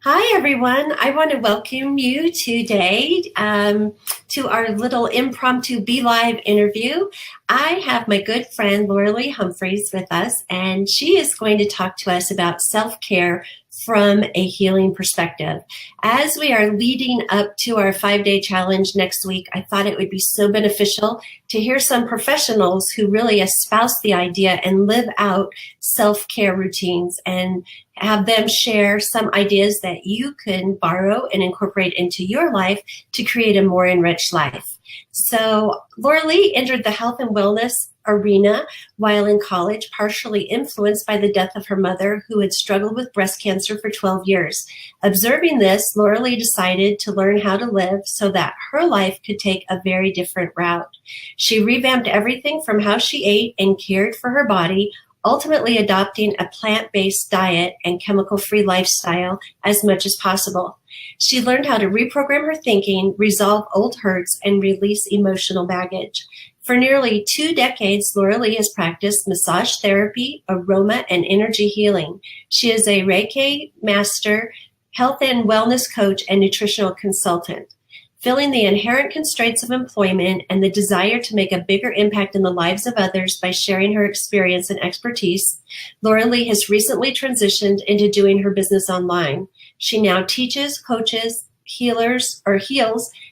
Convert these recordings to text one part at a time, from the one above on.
Hi, everyone. I want to welcome you today to our little impromptu Be Live interview. I have my good friend Laura Lee Humphreys with us, and she is going to talk to us about self-care from a healing perspective. As we are leading up to our 5-day challenge next week, I thought it would be so beneficial to hear some professionals who really espouse the idea and live out self-care routines and have them share some ideas that you can borrow and incorporate into your life to create a more enriched life. So Laura Lee entered the health and wellness arena while in college, partially influenced by the death of her mother, who had struggled with breast cancer for 12 years. Observing this, Laura Lee decided to learn how to live so that her life could take a very different route. She revamped everything from how she ate and cared for her body, ultimately adopting a plant-based diet and chemical-free lifestyle as much as possible. She learned how to reprogram her thinking, resolve old hurts, and release emotional baggage. For nearly 2 decades, Laura Lee has practiced massage therapy, aroma, and energy healing. She is a Reiki master, health and wellness coach, and nutritional consultant. Filling the inherent constraints of employment and the desire to make a bigger impact in the lives of others by sharing her experience and expertise, Laura Lee has recently transitioned into doing her business online. She now teaches, coaches, heals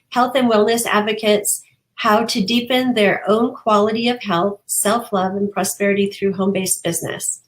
health and wellness advocates how to deepen their own quality of health, self-love, and prosperity through home-based business.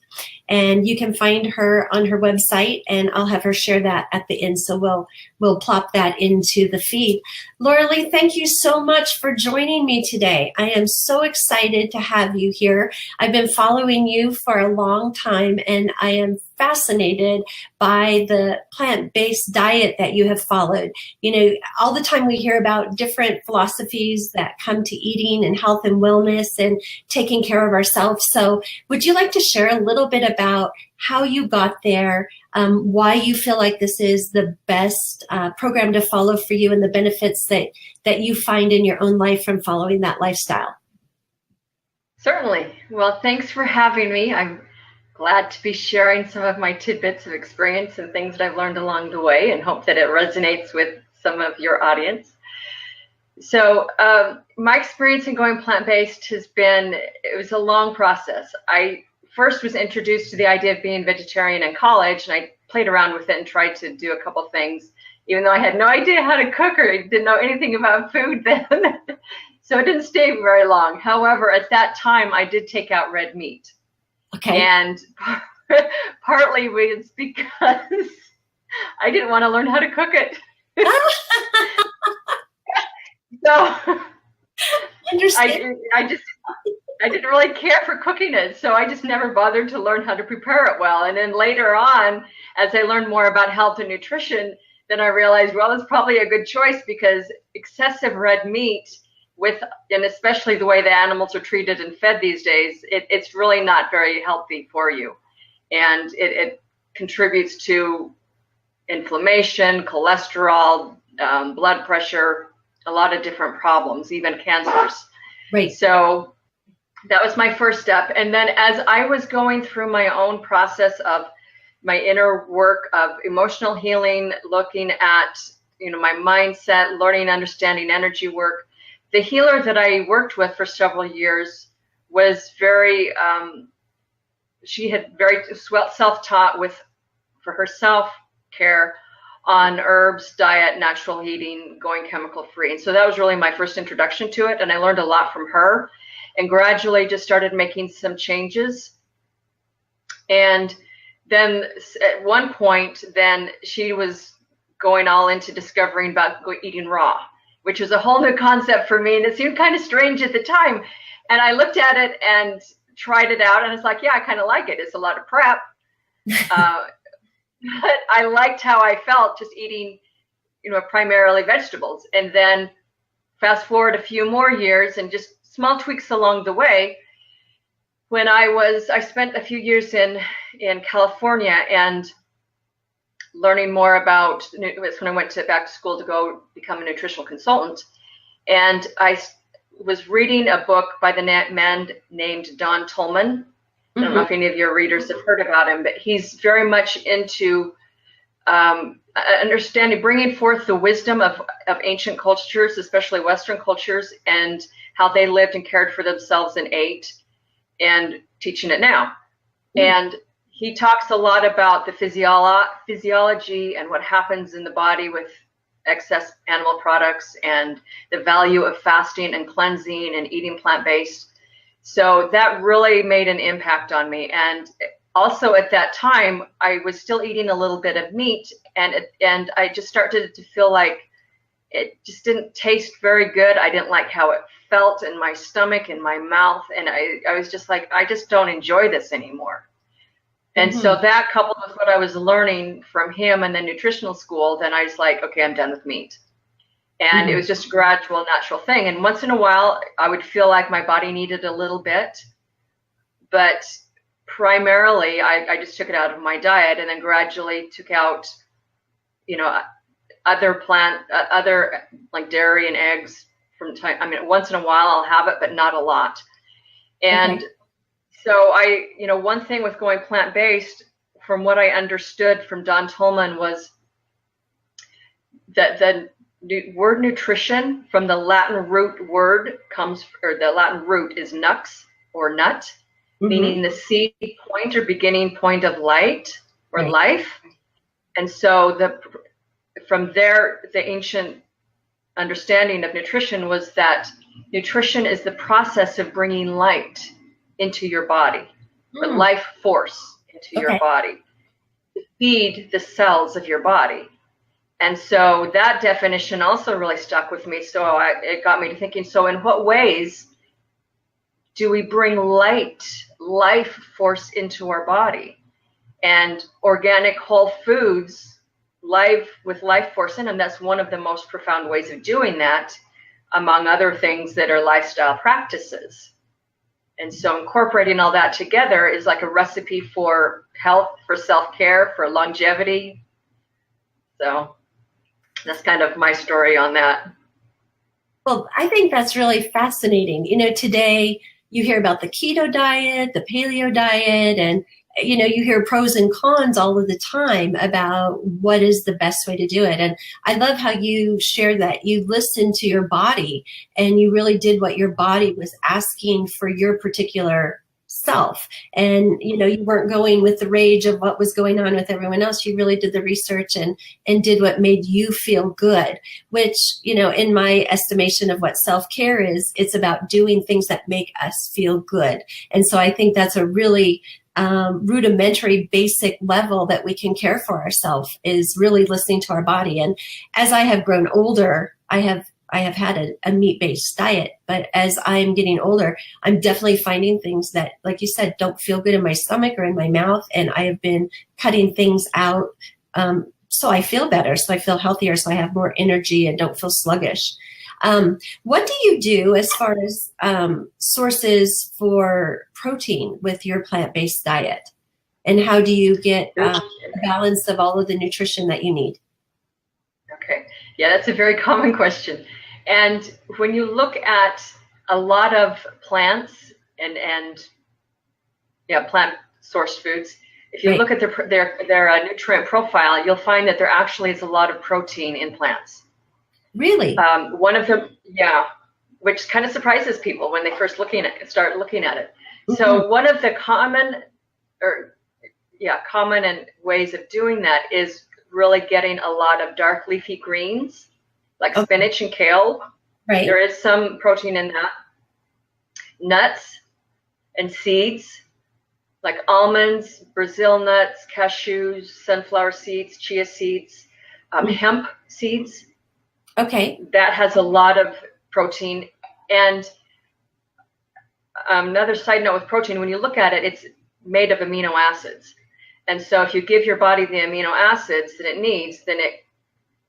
And you can find her on her website, and I'll have her share that at the end. So we'll plop that into the feed. Laura Lee, thank you so much for joining me today. I am so excited to have you here. I've been following you for a long time, and I am fascinated by the plant-based diet that you have followed. You know, all the time we hear about different philosophies that come to eating and health and wellness and taking care of ourselves. So would you like to share a little bit about how you got there, why you feel like this is the best program to follow for you, and the benefits that you find in your own life from following that lifestyle? Certainly. Well, thanks for having me. I'm glad to be sharing some of my tidbits of experience and things that I've learned along the way, and hope that it resonates with some of your audience. So my experience in going plant-based it was a long process. I first was introduced to the idea of being vegetarian in college, and I played around with it and tried to do a couple things, even though I had no idea how to cook or didn't know anything about food then. So it didn't stay very long. However, at that time, I did take out red meat. Okay. And partly it's because I didn't want to learn how to cook it. So I didn't really care for cooking it, so I just never bothered to learn how to prepare it well. And then later on, as I learned more about health and nutrition, then I realized, well, it's probably a good choice, because excessive red meat, and especially the way the animals are treated and fed these days, it's really not very healthy for you. And it contributes to inflammation, cholesterol, blood pressure, a lot of different problems, even cancers. Right. So that was my first step. And then as I was going through my own process of my inner work of emotional healing, looking at, my mindset, learning, understanding energy work, the healer that I worked with for several years was she had very self-taught for her self-care on herbs, diet, natural eating, going chemical free. And so that was really my first introduction to it. And I learned a lot from her, and gradually just started making some changes. And then at one point, then she was going all into discovering about eating raw, which was a whole new concept for me. And it seemed kind of strange at the time. And I looked at it and tried it out, and I was like, yeah, I kind of like it. It's a lot of prep. But I liked how I felt just eating, primarily vegetables. And then fast forward a few more years and just small tweaks along the way. When I spent a few years in California and learning more about, it was when I went back to school to go become a nutritional consultant. And I was reading a book by the man named Don Tolman. I don't know if any of your readers have heard about him, but he's very much into understanding, bringing forth the wisdom of ancient cultures, especially Western cultures, and how they lived and cared for themselves and ate, and teaching it now. And he talks a lot about the physiology and what happens in the body with excess animal products, and the value of fasting and cleansing and eating plant-based. So that really made an impact on me. And also at that time, I was still eating a little bit of meat, and I just started to feel like it just didn't taste very good. I didn't like how it felt in my stomach, in my mouth, and I was just like, I just don't enjoy this anymore. And so that, coupled with what I was learning from him and the nutritional school, then I was like, okay, I'm done with meat. And it was just a gradual, natural thing. And once in a while, I would feel like my body needed a little bit, but primarily I just took it out of my diet, and then gradually took out, other like dairy and eggs from time. I mean, once in a while I'll have it, but not a lot. And so one thing with going plant-based, from what I understood from Don Tolman, was that the word nutrition, from the Latin root word the Latin root is nux, or nut, meaning the seed point or beginning point of light or life. And so from there, the ancient understanding of nutrition was that nutrition is the process of bringing light into your body, or life force into your body, to feed the cells of your body. And so that definition also really stuck with me. So it got me to thinking, so in what ways do we bring life force into our body? And organic whole foods, with life force in them, that's one of the most profound ways of doing that, among other things that are lifestyle practices. And so incorporating all that together is like a recipe for health, for self-care, for longevity. So that's kind of my story on that. Well, I think that's really fascinating. Today you hear about the keto diet, the paleo diet, and you hear pros and cons all of the time about what is the best way to do it. And I love how you share that you listened to your body, and you really did what your body was asking for your particular self. And, you weren't going with the rage of what was going on with everyone else. You really did the research and did what made you feel good, which, in my estimation of what self-care is, it's about doing things that make us feel good. And so I think that's a really rudimentary, basic level that we can care for ourselves, is really listening to our body. And as I have grown older, I have had a meat-based diet, but as I'm getting older, I'm definitely finding things that, like you said, don't feel good in my stomach or in my mouth. And I have been cutting things out so I feel better, so I feel healthier, so I have more energy and don't feel sluggish. What do you do as far as sources for protein with your plant-based diet? And how do you get a balance of all of the nutrition that you need? Okay. Yeah, that's a very common question. And when you look at a lot of plants and plant sourced foods, if you look at their nutrient profile, you'll find that there actually is a lot of protein in plants. Really? One of them, which kind of surprises people when they first start looking at it. So one of the common ways of doing that is really getting a lot of dark leafy greens, like spinach and kale. Right. There is some protein in that. Nuts and seeds, like almonds, Brazil nuts, cashews, sunflower seeds, chia seeds, hemp seeds. Okay. That has a lot of protein. And another side note with protein, when you look at it, it's made of amino acids. And so if you give your body the amino acids that it needs, then it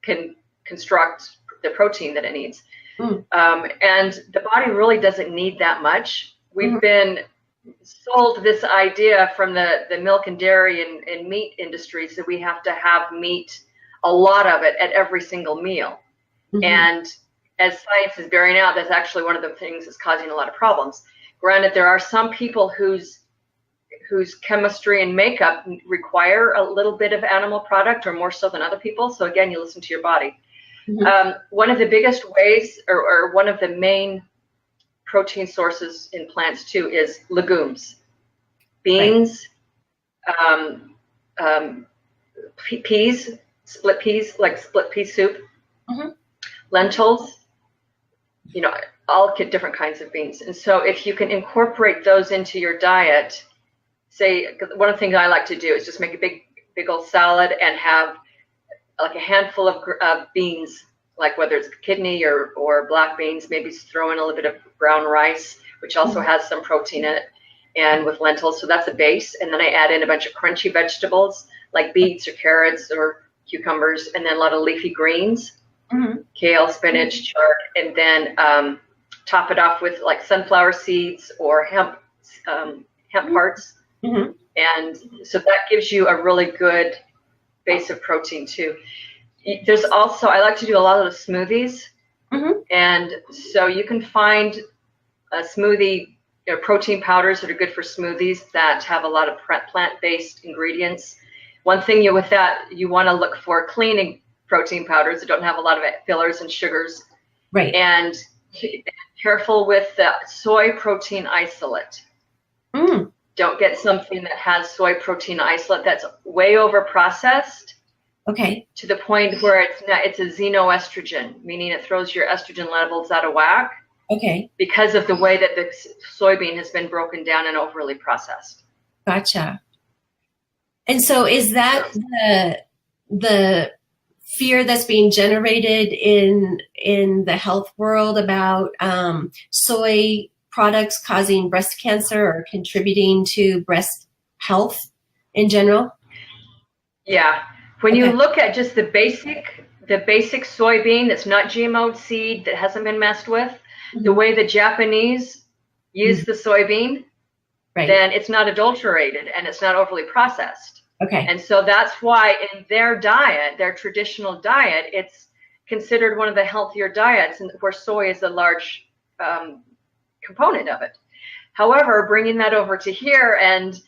can construct the protein that it needs. And the body really doesn't need that much. We've been sold this idea from the milk and dairy and meat industries that we have to have meat, a lot of it, at every single meal. And as science is bearing out, that's actually one of the things that's causing a lot of problems. Granted, there are some people whose whose chemistry and makeup require a little bit of animal product, or more so than other people. So again, you listen to your body. One of the biggest ways, or one of the main protein sources in plants too, is legumes, beans, peas, split peas, like split pea soup, lentils, all different kinds of beans. And so if you can incorporate those into your diet, say, one of the things I like to do is just make a big old salad and have like a handful of beans, like whether it's kidney or black beans, maybe throw in a little bit of brown rice, which also has some protein in it, and with lentils. So that's a base. And then I add in a bunch of crunchy vegetables like beets or carrots or cucumbers, and then a lot of leafy greens, kale, spinach, chard, and then top it off with like sunflower seeds or hemp parts. And so that gives you a really good base of protein too. There's also, I like to do a lot of the smoothies. And so you can find a smoothie, protein powders that are good for smoothies that have a lot of plant-based ingredients. One thing with that, you want to look for clean protein powders that don't have a lot of fillers and sugars. Right. And careful with the soy protein isolate. Don't get something that has soy protein isolate that's way over processed. Okay. To the point where it's a xenoestrogen, meaning it throws your estrogen levels out of whack. Okay. Because of the way that the soybean has been broken down and overly processed. Gotcha. And so is that the fear that's being generated in the health world about soy products causing breast cancer or contributing to breast health in general? Yeah. When you look at just the basic soybean that's not GMO seed, that hasn't been messed with, the way the Japanese use the soybean, then it's not adulterated and it's not overly processed. Okay. And so that's why in their diet, their traditional diet, it's considered one of the healthier diets, and where soy is a large component of it. However, bringing that over to here and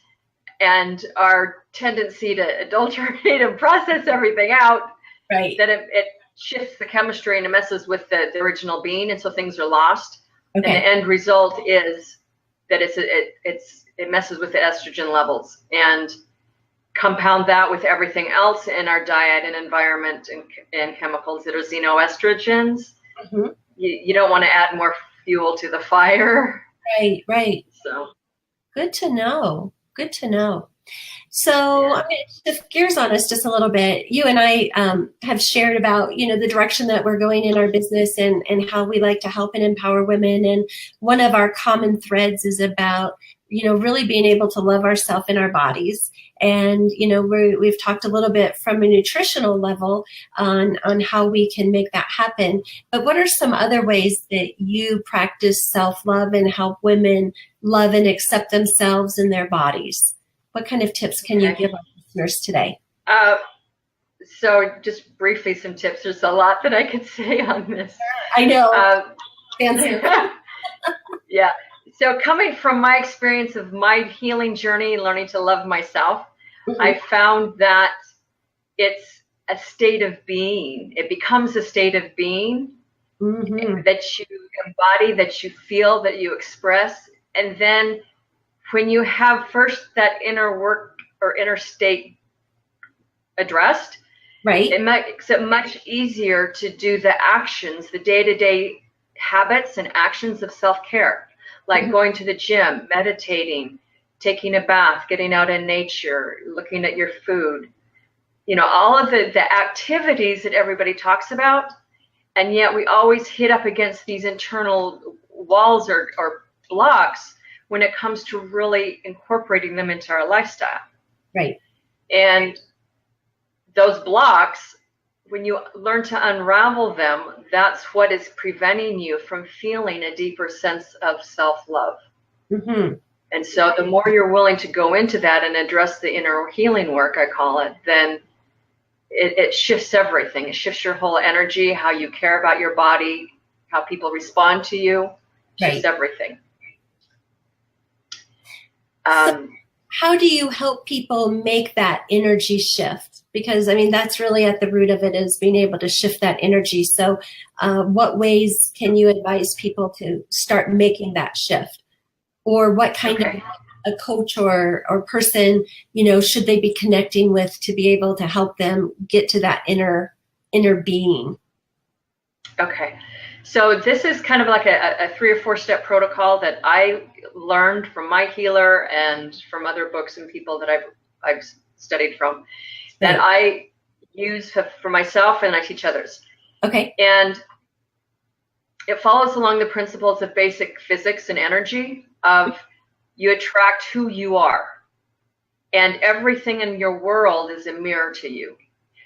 our tendency to adulterate and process everything out, then it shifts the chemistry and it messes with the original bean, and so things are lost. And the end result is that it messes with the estrogen levels, and compound that with everything else in our diet and environment and chemicals that are xenoestrogens. You don't want to add more fuel to the fire. Right. So good to know. So I'm going to shift gears on us just a little bit. You and I have shared about, the direction that we're going in our business and how we like to help and empower women. And one of our common threads is about, really being able to love ourselves and our bodies. And, we've talked a little bit from a nutritional level on how we can make that happen. But what are some other ways that you practice self-love and help women love and accept themselves and their bodies? What kind of tips can you give our listeners today? So just briefly, some tips. There's a lot that I could say on this. I know. Fancy. Yeah. So coming from my experience of my healing journey and learning to love myself, I found that it's a state of being. It becomes a state of being that you embody, that you feel, that you express. And then when you have first that inner work or inner state addressed, it makes it much easier to do the actions, the day-to-day habits and actions of self-care, like going to the gym, meditating, taking a bath, getting out in nature, looking at your food, all of the activities that everybody talks about. And yet we always hit up against these internal walls or blocks when it comes to really incorporating them into our lifestyle. Right. And those blocks, when you learn to unravel them, that's what is preventing you from feeling a deeper sense of self-love. And so the more you're willing to go into that and address the inner healing work, I call it, then it shifts everything. It shifts your whole energy, how you care about your body, how people respond to you, shifts everything. how do you help people make that energy shift? Because, I mean, that's really at the root of it, is being able to shift that energy. So what ways can you advise people to start making that shift? Or what kind of a coach or person, should they be connecting with to be able to help them get to that inner being? Okay. So this is kind of like a 3 or 4 step protocol that I learned from my healer and from other books and people that I've studied from, that I use for myself and I teach others. Okay. And it follows along the principles of basic physics and energy of you attract who you are, and everything in your world is a mirror to you.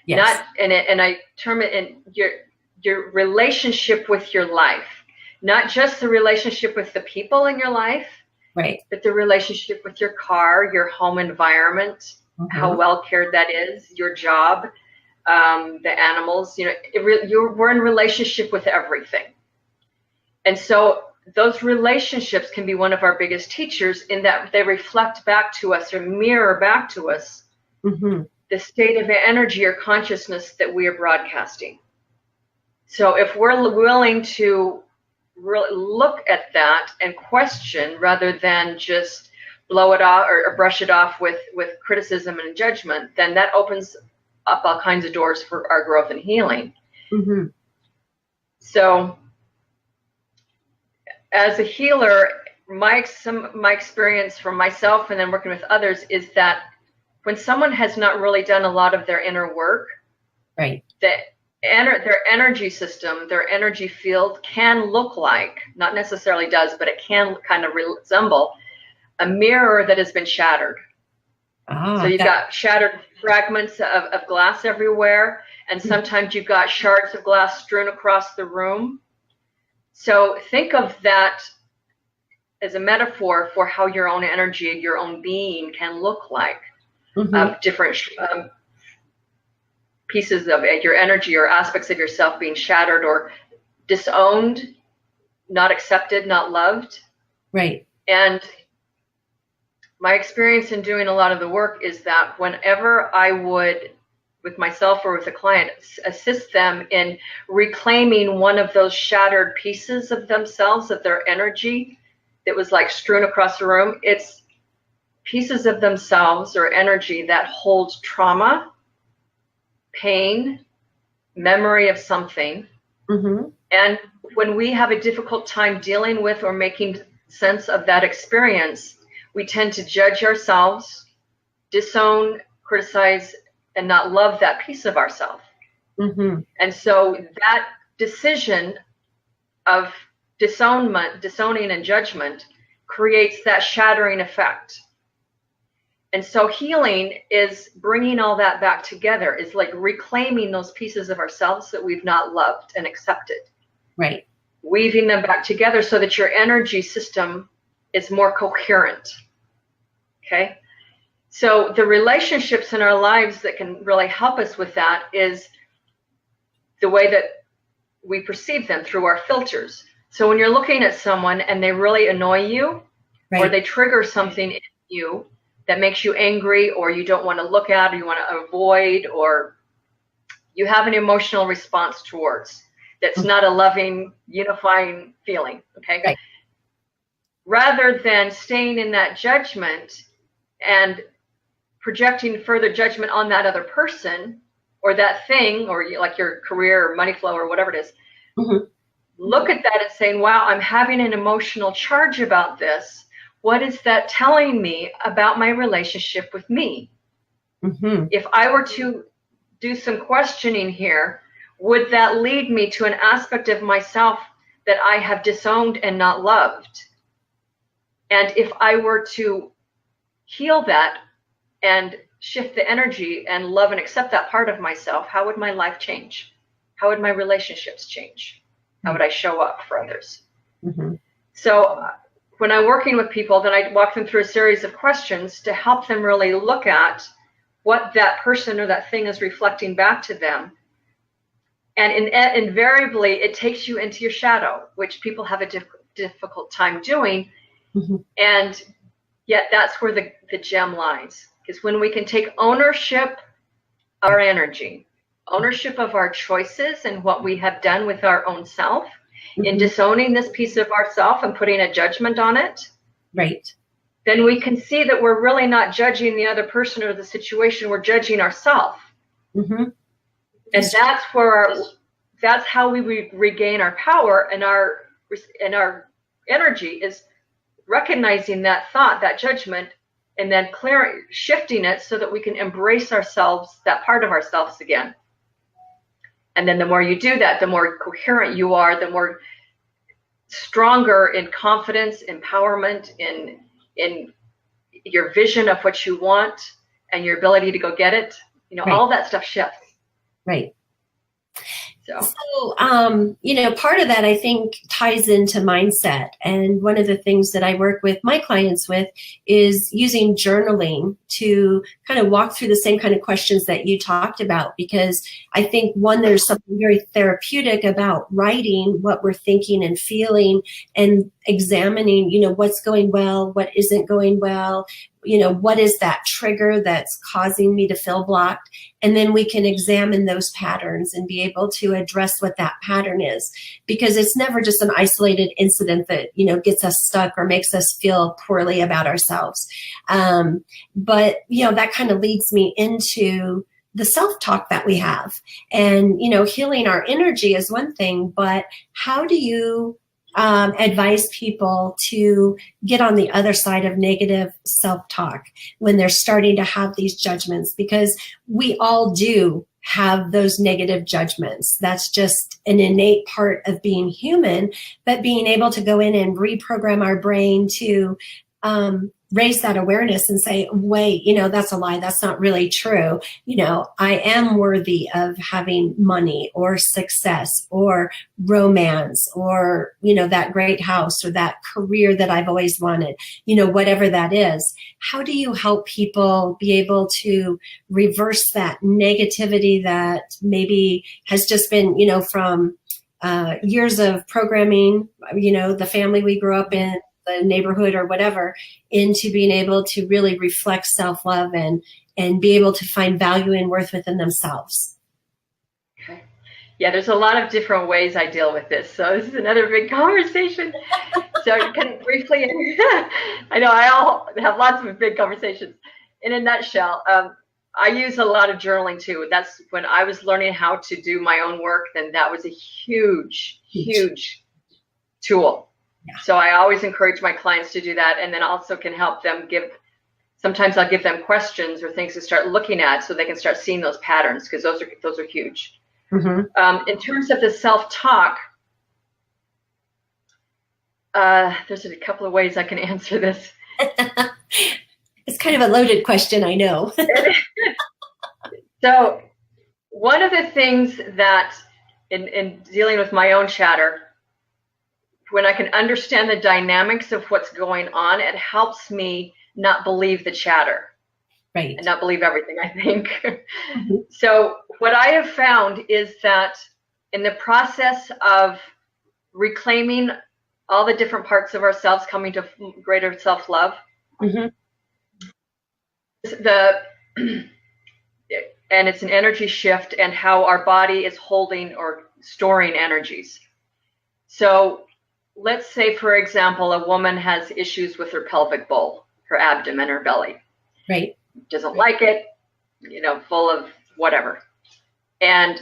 Yes. And I term it in your relationship with your life, not just the relationship with the people in your life, right, but the relationship with your car, your home environment, how well cared that is, your job, the animals. We're in relationship with everything. And so those relationships can be one of our biggest teachers, in that they reflect back to us or mirror back to us the state of energy or consciousness that we are broadcasting. So if we're willing to look at that and question, rather than just blow it off or brush it off with criticism and judgment, then that opens up all kinds of doors for our growth and healing. So as a healer, my experience from myself and then working with others is that when someone has not really done a lot of their inner work, right, their energy system, their energy field can look like, not necessarily does, but it can kind of resemble a mirror that has been shattered. So you've got shattered fragments of glass everywhere, and sometimes you've got shards of glass strewn across the room. So think of that as a metaphor for how your own energy, your own being can look like, of different pieces of your energy or aspects of yourself being shattered or disowned, not accepted, not loved. Right. And my experience in doing a lot of the work is that whenever I would, with myself or with a client, assist them in reclaiming one of those shattered pieces of themselves, of their energy that was like strewn across the room, it's pieces of themselves or energy that holds trauma, pain, memory of something. And when we have a difficult time dealing with or making sense of that experience, we tend to judge ourselves, disown, criticize, and not love that piece of ourselves. And so that decision of disowning and judgment creates that shattering effect. And so healing is bringing all that back together, is like reclaiming those pieces of ourselves that we've not loved and accepted. Right. Weaving them back together so that your energy system is more coherent. Okay? So the relationships in our lives that can really help us with that is the way that we perceive them through our filters. So when you're looking at someone and they really annoy you, or they trigger something in you that makes you angry, or you don't want to look at, or you want to avoid, or you have an emotional response towards, that's not a loving, unifying feeling, okay? Right. Rather than staying in that judgment and projecting further judgment on that other person or that thing, or like your career or money flow or whatever it is, look at that and saying, wow, I'm having an emotional charge about this. What is that telling me about my relationship with me? If I were to do some questioning here, would that lead me to an aspect of myself that I have disowned and not loved? And if I were to heal that and shift the energy and love and accept that part of myself, how would my life change? How would my relationships change? How would I show up for others? So when I'm working with people, then I walk them through a series of questions to help them really look at what that person or that thing is reflecting back to them. And invariably, it takes you into your shadow, which people have a difficult time doing. And yet that's where the gem lies. Because when we can take ownership of our energy, ownership of our choices and what we have done with our own self, in disowning this piece of ourself and putting a judgment on it, right, then we can see that we're really not judging the other person or the situation, we're judging ourselves. And that's where that's how we regain our power and our energy, is recognizing that thought, that judgment, and then shifting it so that we can embrace ourselves, that part of ourselves again. And then the more you do that, the more coherent you are, the more stronger in confidence, empowerment, in your vision of what you want and your ability to go get it. You know, all that stuff shifts. Right. So, part of that I think ties into mindset. And one of the things that I work with my clients with is using journaling to kind of walk through the same kind of questions that you talked about. Because I think, one, there's something very therapeutic about writing what we're thinking and feeling and examining, what's going well, what isn't going well, what is that trigger that's causing me to feel blocked? And then we can examine those patterns and be able to address what that pattern is, because it's never just an isolated incident that, gets us stuck or makes us feel poorly about ourselves. But that kind of leads me into the self-talk that we have. And, healing our energy is one thing, but how do you advise people to get on the other side of negative self-talk when they're starting to have these judgments? Because we all do have those negative judgments. That's just an innate part of being human, but being able to go in and reprogram our brain to raise that awareness and say, wait, that's a lie. That's not really true. I am worthy of having money or success or romance or, that great house or that career that I've always wanted, whatever that is. How do you help people be able to reverse that negativity that maybe has just been, from years of programming, the family we grew up in, the neighborhood or whatever, into being able to really reflect self-love and be able to find value and worth within themselves? Okay. Yeah, there's a lot of different ways I deal with this. So this is another big conversation. So kind of briefly, I know I all have lots of big conversations. In a nutshell, I use a lot of journaling too. That's when I was learning how to do my own work, then that was a huge tool. Yeah. So I always encourage my clients to do that, and then also can help them sometimes I'll give them questions or things to start looking at so they can start seeing those patterns, because those are huge. In terms of the self-talk, there's a couple of ways I can answer this. It's kind of a loaded question, I know. So one of the things that in dealing with my own chatter, when I can understand the dynamics of what's going on, it helps me not believe the chatter. Right. And not believe everything, I think. So what I have found is that in the process of reclaiming all the different parts of ourselves, coming to greater self-love, and it's an energy shift and how our body is holding or storing energies. So let's say, for example, a woman has issues with her pelvic bowl, her abdomen, her belly. Right. Doesn't like it, full of whatever. And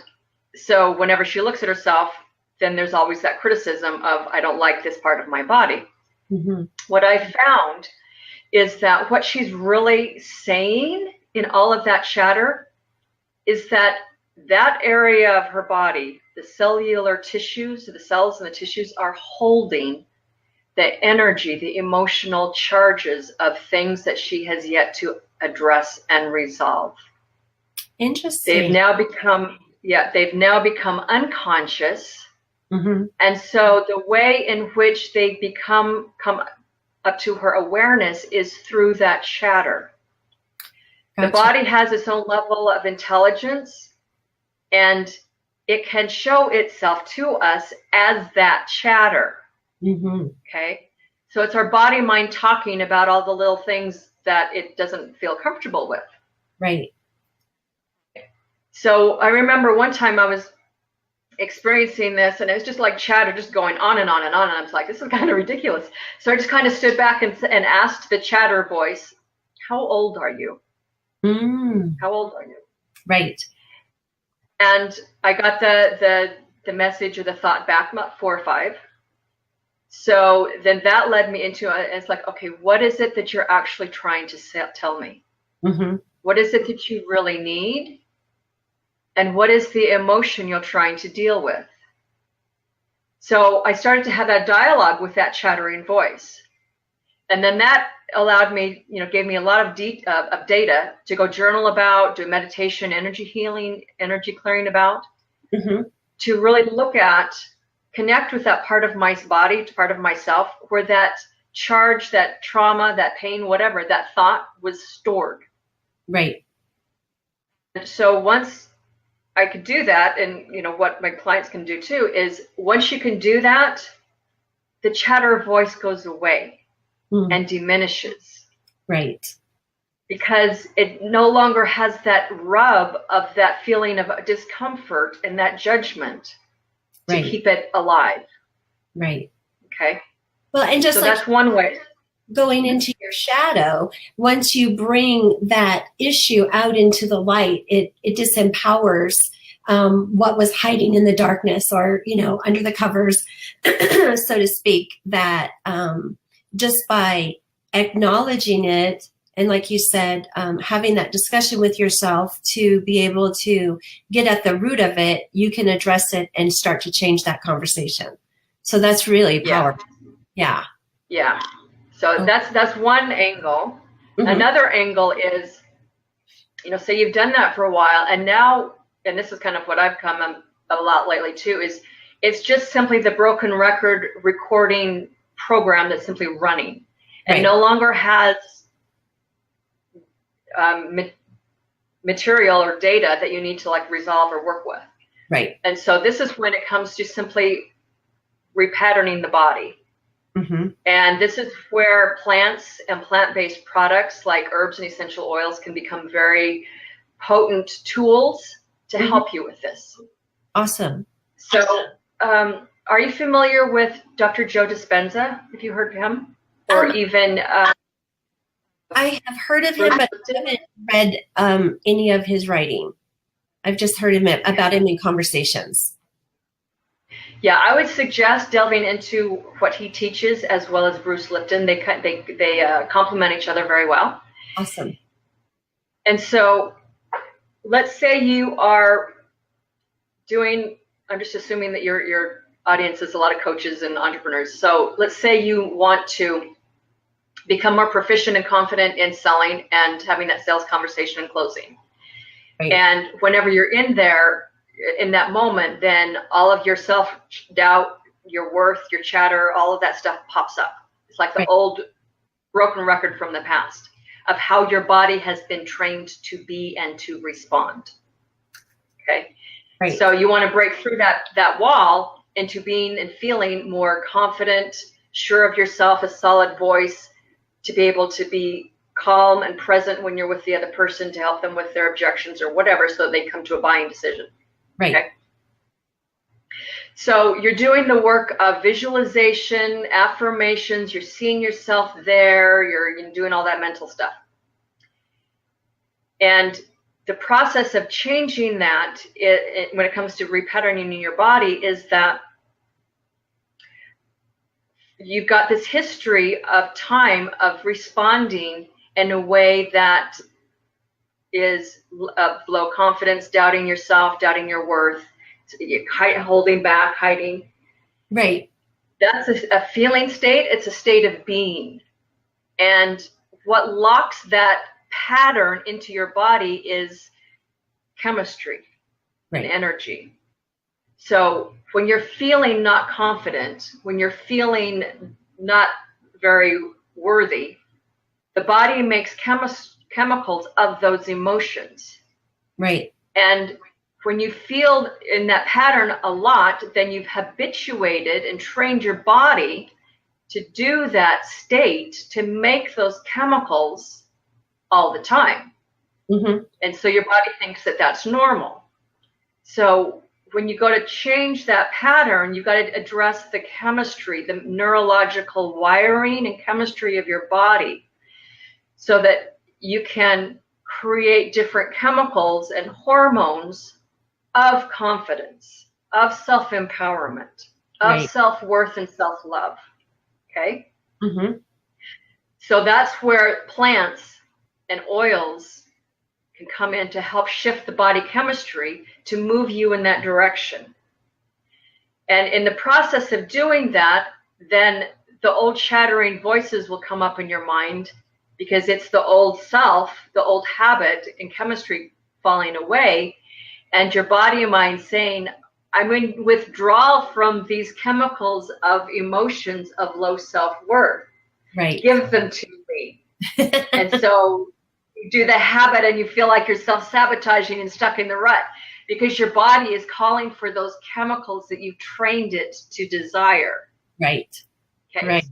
so whenever she looks at herself, then there's always that criticism of, I don't like this part of my body. What I found is that what she's really saying in all of that chatter is that area of her body, the cellular tissues, the cells and the tissues, are holding the energy, the emotional charges of things that she has yet to address and resolve. Interesting. They've now become unconscious. And so the way in which they come up to her awareness is through that chatter. Gotcha. The body has its own level of intelligence, and it can show itself to us as that chatter. Okay. So it's our body mind talking about all the little things that it doesn't feel comfortable with. Right. So I remember one time I was experiencing this, and it was just like chatter just going on and on and on, and I was like, this is kind of ridiculous. So I just kind of stood back and asked the chatter voice, how old are you? How old are you? Right. And I got the message or the thought back, about 4 or 5. So then that led me into it. It's like, okay, what is it that you're actually trying to tell me? What is it that you really need? And what is the emotion you're trying to deal with? So I started to have that dialogue with that chattering voice. And then that allowed me, gave me a lot of data to go journal about, do meditation, energy healing, energy clearing about, to really look at, connect with that part of my body, part of myself, where that charge, that trauma, that pain, whatever, that thought was stored. Right. And so once I could do that, and what my clients can do too, is once you can do that, the chatter voice goes away and diminishes. Right. Because it no longer has that rub of that feeling of discomfort and that judgment to keep it alive. Right. Okay. Well, and just so that's one way. Going into your shadow, once you bring that issue out into the light, it disempowers what was hiding in the darkness, or under the covers, so to speak. That just by acknowledging it, and like you said, having that discussion with yourself to be able to get at the root of it, you can address it and start to change that conversation. So that's really powerful. Yeah. So that's one angle. Another angle is, say you've done that for a while, and now, and this is kind of what I've come a lot lately too, is it's just simply the broken record recording program that's simply running and no longer has material or data that you need to resolve or work with. Right. And so this is when it comes to simply repatterning the body. And this is where plants and plant-based products like herbs and essential oils can become very potent tools to help you with this. Awesome. So are you familiar with Dr. Joe Dispenza? Have you heard of him? Or even... I have heard of him, but I haven't read any of his writing. I've just heard about him in conversations. Yeah, I would suggest delving into what he teaches as well as Bruce Lipton. They complement each other very well. Awesome. And so let's say you are doing, I'm just assuming that your audience is a lot of coaches and entrepreneurs. So let's say you want to become more proficient and confident in selling and having that sales conversation and closing. Right. And whenever you're in there, in that moment, then all of your self-doubt, your worth, your chatter, all of that stuff pops up. It's like the old broken record from the past of how your body has been trained to be and to respond. Okay. Right. So you want to break through that wall into being and feeling more confident, sure of yourself, a solid voice, to be able to be calm and present when you're with the other person to help them with their objections or whatever, so they come to a buying decision. Right. Okay. So you're doing the work of visualization, affirmations, you're seeing yourself there, you're doing all that mental stuff. And the process of changing that, when it comes to repatterning in your body, is that you've got this history of time of responding in a way that is low confidence, doubting yourself, doubting your worth, holding back, hiding. Right. That's a feeling state. It's a state of being. And what locks that pattern into your body is chemistry and energy. So when you're feeling not confident, when you're feeling not very worthy, the body makes chemicals of those emotions. Right. And when you feel in that pattern a lot, then you've habituated and trained your body to do that state, to make those chemicals all the time. Mm-hmm. And so your body thinks that that's normal. So when you go to change that pattern, you've got to address the chemistry, the neurological wiring and chemistry of your body, so that you can create different chemicals and hormones of confidence, of self-empowerment, of Right. self-worth and self-love. Okay? Mm-hmm. So that's where plants and oils can come in to help shift the body chemistry to move you in that direction. And in the process of doing that, then the old chattering voices will come up in your mind, because it's the old self, the old habit and chemistry falling away, and your body and mind saying, I'm in withdrawal from these chemicals of emotions of low self-worth. Right. Give them to me. And so you do the habit and you feel like you're self-sabotaging and stuck in the rut, because your body is calling for those chemicals that you've trained it to desire. Right. Okay. Right.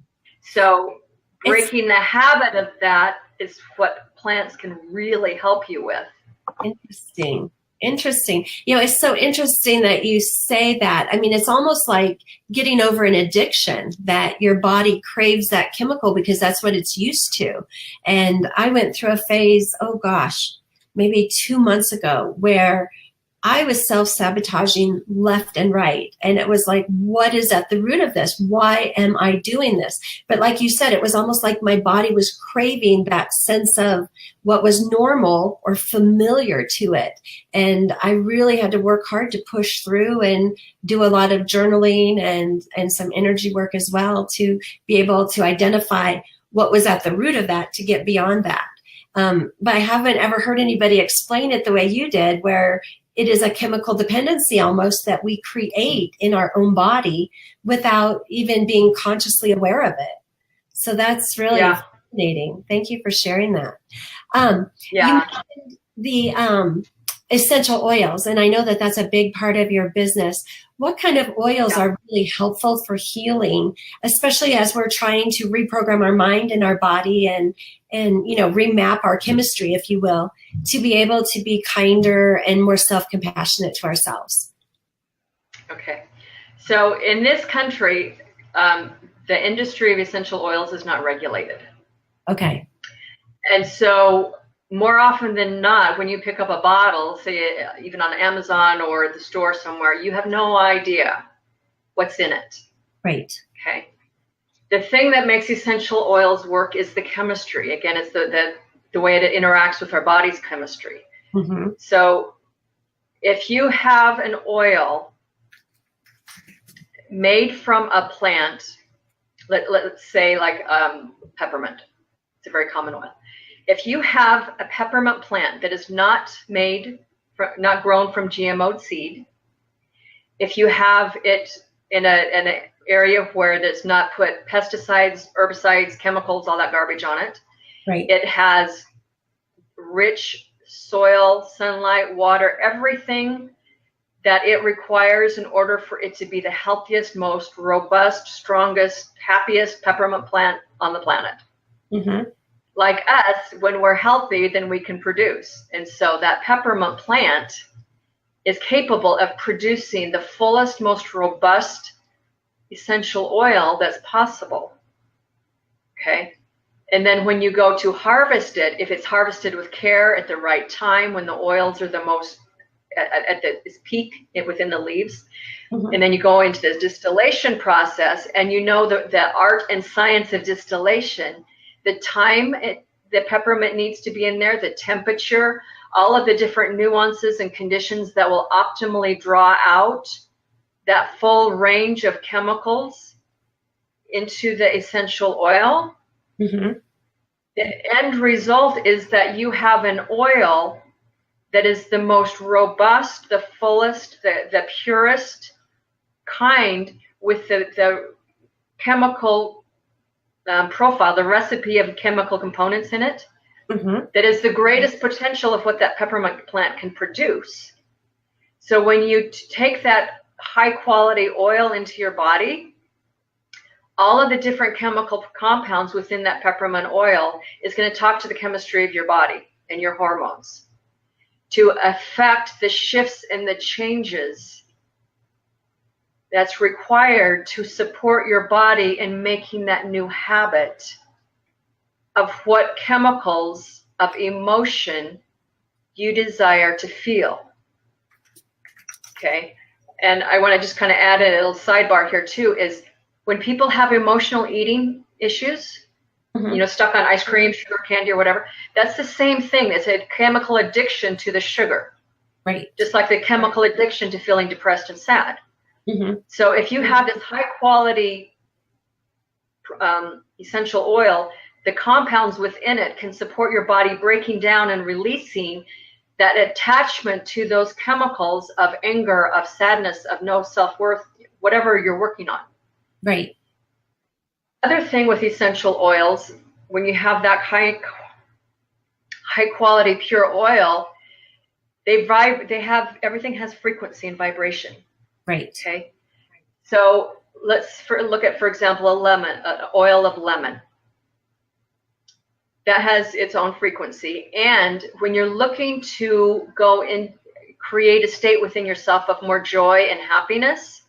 So breaking the habit of that is what plants can really help you with. Interesting. Interesting. It's so interesting that you say that. I mean, it's almost like getting over an addiction, that your body craves that chemical because that's what it's used to. And I went through a phase, oh gosh, maybe 2 months ago, where I was self-sabotaging left and right. And it was like, what is at the root of this? Why am I doing this? But like you said, it was almost like my body was craving that sense of what was normal or familiar to it. And I really had to work hard to push through and do a lot of journaling and some energy work as well, to be able to identify what was at the root of that, to get beyond that. But I haven't ever heard anybody explain it the way you did, where it is a chemical dependency almost that we create in our own body without even being consciously aware of it. So that's really fascinating. Thank you for sharing that. You mentioned the essential oils, and I know that that's a big part of your business. What kind of oils are really helpful for healing, especially as we're trying to reprogram our mind and our body and remap our chemistry, if you will, to be able to be kinder and more self-compassionate to ourselves? Okay. So in this country, the industry of essential oils is not regulated. Okay. And so more often than not, when you pick up a bottle, say even on Amazon or the store somewhere, you have no idea what's in it. Right. Okay. The thing that makes essential oils work is the chemistry. Again, it's the way it interacts with our body's chemistry. Mm-hmm. So if you have an oil made from a plant, let's say like peppermint, it's a very common oil. If you have a peppermint plant that is not grown from GMO seed, if you have it in an area where it's not put pesticides, herbicides, chemicals, all that garbage on it, right. It has rich soil, sunlight, water, everything that it requires in order for it to be the healthiest, most robust, strongest, happiest peppermint plant on the planet. Mm-hmm. Like us, when we're healthy, then we can produce. And so that peppermint plant is capable of producing the fullest, most robust essential oil that's possible. Okay. And then when you go to harvest it, if it's harvested with care at the right time, when the oils are the most at its peak within the leaves, mm-hmm. And then you go into the distillation process, and the art and science of distillation, the time the peppermint needs to be in there, the temperature, all of the different nuances and conditions that will optimally draw out that full range of chemicals into the essential oil. Mm-hmm. The end result is that you have an oil that is the most robust, the fullest, the purest kind, with the chemical profile, the recipe of chemical components in it, mm-hmm. that is the greatest potential of what that peppermint plant can produce. So when you take that high quality oil into your body, all of the different chemical compounds within that peppermint oil is going to talk to the chemistry of your body and your hormones to affect the shifts and the changes that's required to support your body in making that new habit of what chemicals of emotion you desire to feel. Okay. And I want to just kind of add a little sidebar here too, is when people have emotional eating issues, stuck on ice cream, sugar, candy, or whatever, that's the same thing. It's a chemical addiction to the sugar. Right. Just like the chemical addiction to feeling depressed and sad. So if you have this high quality essential oil, the compounds within it can support your body breaking down and releasing that attachment to those chemicals of anger, of sadness, of no self-worth, whatever you're working on. Right. Other thing with essential oils, when you have that high quality pure oil, everything has frequency and vibration. Right. Okay. So let's look at, for example, an oil of lemon. That has its own frequency. And when you're looking to go and create a state within yourself of more joy and happiness,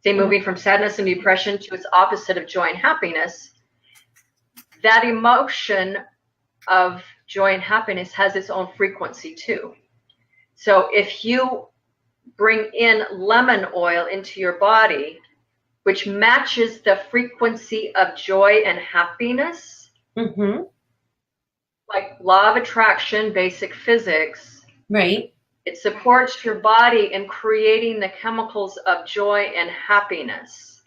say moving from sadness and depression to its opposite of joy and happiness, that emotion of joy and happiness has its own frequency too. So if you bring in lemon oil into your body, which matches the frequency of joy and happiness, like law of attraction, basic physics, right? It supports your body in creating the chemicals of joy and happiness,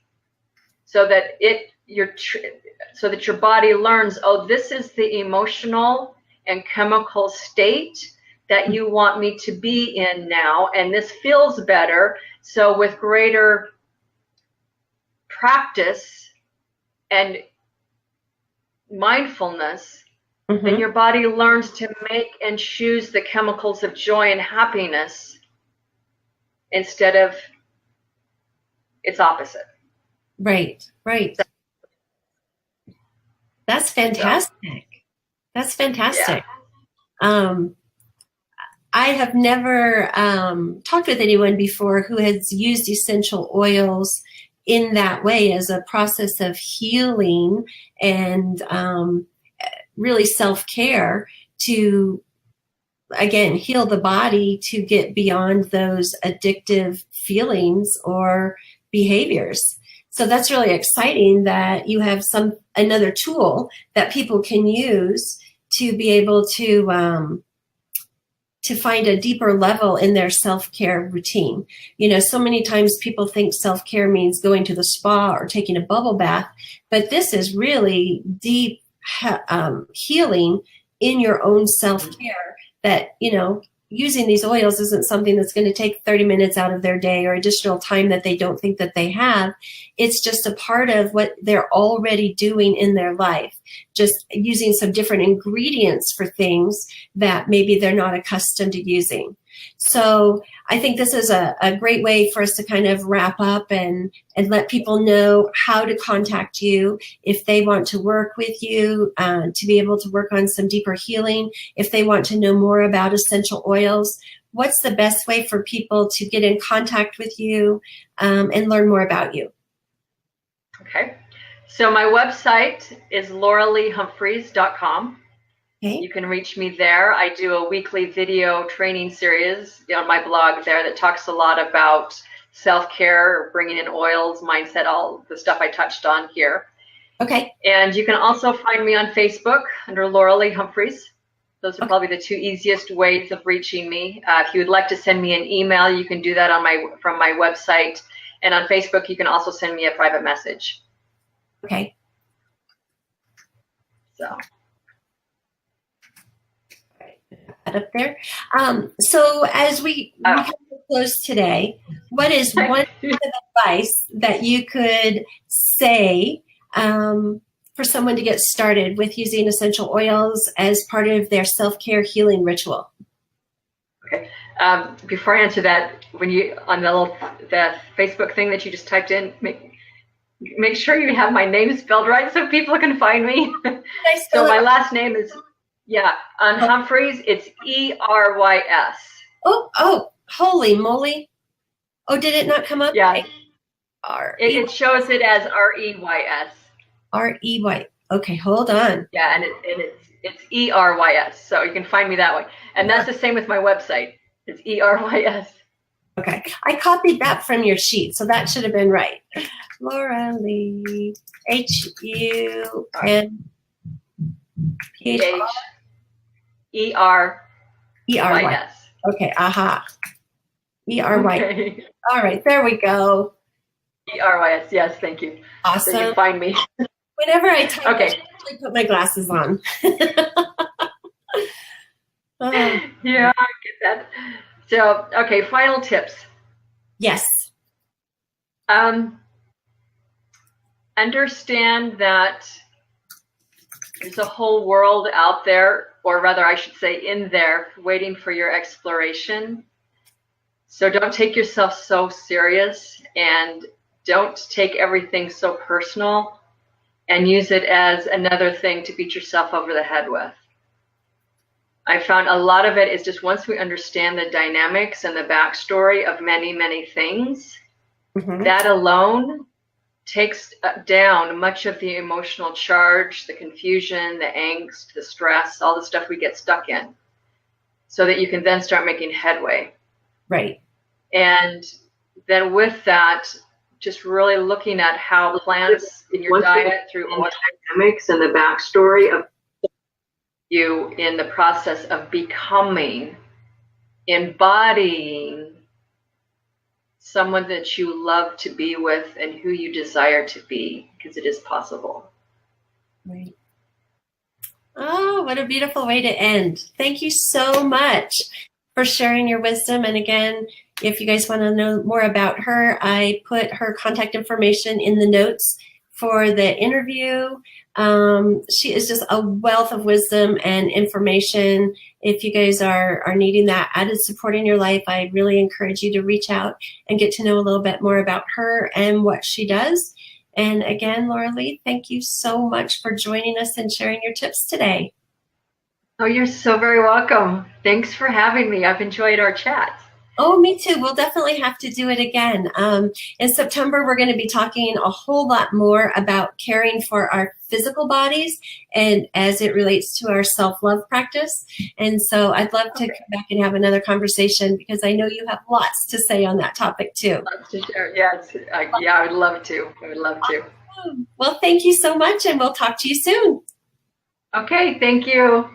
so that your body learns, oh, this is the emotional and chemical state that you want me to be in now, and this feels better. So with greater practice and mindfulness, then your body learns to make and choose the chemicals of joy and happiness instead of its opposite. Right, right. That's fantastic. That's fantastic. Yeah. I have never talked with anyone before who has used essential oils in that way as a process of healing and really self-care to, again, heal the body to get beyond those addictive feelings or behaviors. So that's really exciting that you have another tool that people can use to be able to find a deeper level in their self-care routine. So many times people think self-care means going to the spa or taking a bubble bath, but this is really deep healing in your own self-care that, using these oils isn't something that's going to take 30 minutes out of their day or additional time that they don't think that they have. It's just a part of what they're already doing in their life, just using some different ingredients for things that maybe they're not accustomed to using. So I think this is a great way for us to kind of wrap up and let people know how to contact you if they want to work with you, to be able to work on some deeper healing. If they want to know more about essential oils, what's the best way for people to get in contact with you and learn more about you? Okay. So my website is lauraleehumphreys.com. Okay. You can reach me there. I do a weekly video training series on my blog there that talks a lot about self-care, bringing in oils, mindset, all the stuff I touched on here. Okay. And you can also find me on Facebook under Laura Lee Humphreys. Those are probably the two easiest ways of reaching me. If you would like to send me an email, you can do that from my website. And on Facebook, you can also send me a private message. Okay. So. Up there. So as we come to close today, what is one piece of advice that you could say for someone to get started with using essential oils as part of their self-care healing ritual? Okay. Before I answer that, when you on the Facebook thing that you just typed in, make sure you have my name spelled right so people can find me. So my last name is, Humphreys. It's E-R-Y-S. Oh, holy moly. Oh, did it not come up? Yeah. It shows it as R-E-Y-S. R-E-Y. Okay, hold on. Yeah, and it's E-R-Y-S. So you can find me that way. And that's the same with my website. It's E-R-Y-S. Okay, I copied that from your sheet, so that should have been right. Laura Lee, H-U-N-P-H-E-R-Y-S. Okay, aha. E-R-Y. Okay. All right, there we go. E-R-Y-S, yes, thank you. Awesome. So you can find me. Whenever I type, I actually put my glasses on. Yeah, I get that. So, okay, final tips. Yes. Understand that there's a whole world out there, or rather I should say in there, waiting for your exploration. So don't take yourself so serious, and don't take everything so personal and use it as another thing to beat yourself over the head with. I found a lot of it is just once we understand the dynamics and the backstory of many, many things, that alone takes down much of the emotional charge, the confusion, the angst, the stress, all the stuff we get stuck in, so that you can then start making headway. Right. And then with that, just really looking at how plants in your diet through all the dynamics and the backstory of you in the process of becoming, embodying someone that you love to be with and who you desire to be, because it is possible. Right. Oh, what a beautiful way to end. Thank you so much for sharing your wisdom. And again, if you guys want to know more about her, I put her contact information in the notes for the interview. She is just a wealth of wisdom and information. If you guys are needing that added support in your life, I really encourage you to reach out and get to know a little bit more about her and what she does. And again, Laura Lee, thank you so much for joining us and sharing your tips today. Oh, you're so very welcome. Thanks for having me. I've enjoyed our chat. Oh, me too. We'll definitely have to do it again. In September, we're going to be talking a whole lot more about caring for our physical bodies and as it relates to our self-love practice. And so I'd love to come back and have another conversation because I know you have lots to say on that topic too. Lots to share. Yes. I would love to. I would love to. Well, thank you so much, and we'll talk to you soon. Okay. Thank you.